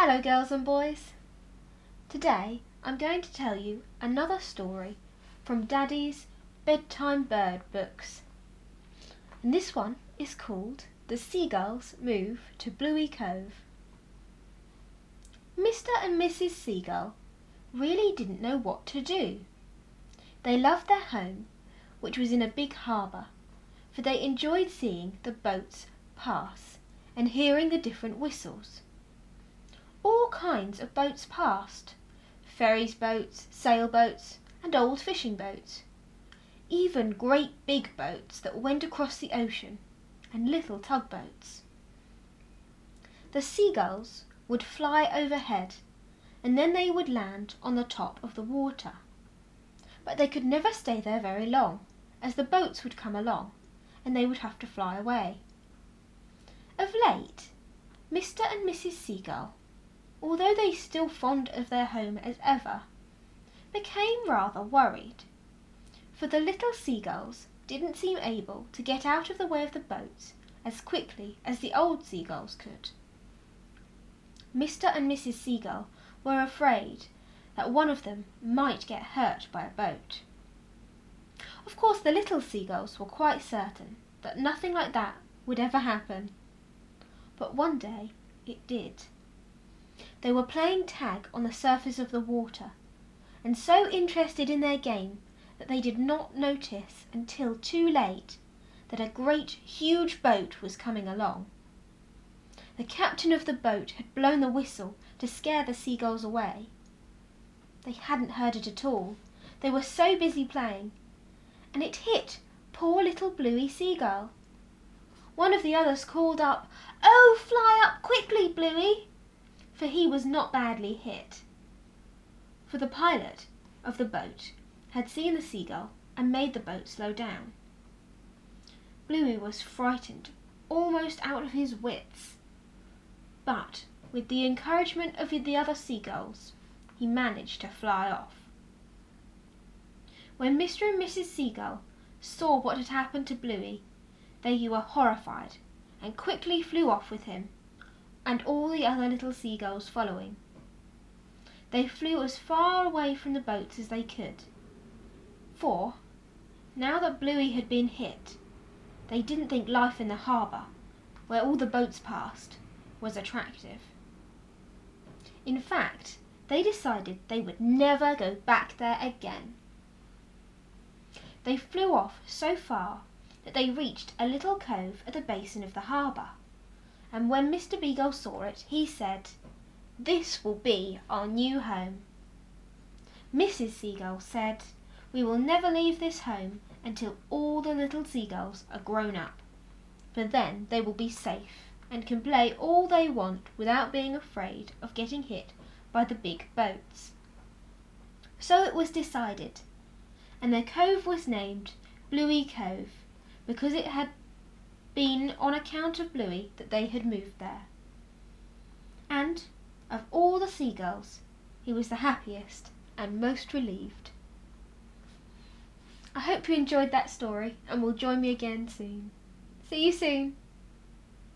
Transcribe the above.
Hello girls and boys. Today I'm going to tell you another story from Daddy's Bedtime Bird books. And this one is called The Seagulls Move to Bluey Cove. Mr. and Mrs. Seagull really didn't know what to do. They loved their home, which was in a big harbour, for they enjoyed seeing the boats pass and hearing the different whistles. All kinds of boats passed, ferries boats, sailboats and old fishing boats, even great big boats that went across the ocean and little tugboats. The seagulls would fly overhead and then they would land on the top of the water. But they could never stay there very long, as the boats would come along and they would have to fly away. Of late, Mr. and Mrs. Seagull, although they still fond of their home as ever, became rather worried, for the little seagulls didn't seem able to get out of the way of the boats as quickly as the old seagulls could. Mr. and Mrs. Seagull were afraid that one of them might get hurt by a boat. Of course, the little seagulls were quite certain that nothing like that would ever happen. But one day it did. They were playing tag on the surface of the water, and so interested in their game that they did not notice until too late that a great huge boat was coming along. The captain of the boat had blown the whistle to scare the seagulls away. They hadn't heard it at all. They were so busy playing, and it hit poor little Bluey Seagull. One of the others called up, "Oh, fly up quickly, Bluey!" for he was not badly hit. For the pilot of the boat had seen the seagull and made the boat slow down. Bluey was frightened almost out of his wits, but with the encouragement of the other seagulls, he managed to fly off. When Mr. and Mrs. Seagull saw what had happened to Bluey, they were horrified and quickly flew off with him, and all the other little seagulls following. They flew as far away from the boats as they could, for, now that Bluey had been hit, they didn't think life in the harbour, where all the boats passed, was attractive. In fact, they decided they would never go back there again. They flew off so far that they reached a little cove at the basin of the harbour, and when Mr. Beagle saw it, he said, "This will be our new home." Mrs. Seagull said, "We will never leave this home until all the little seagulls are grown up, for then they will be safe and can play all they want without being afraid of getting hit by the big boats." So it was decided, and the cove was named Bluey Cove, because it had been on account of Bluey that they had moved there. And of all the seagulls, he was the happiest and most relieved. I hope you enjoyed that story and will join me again soon. See you soon.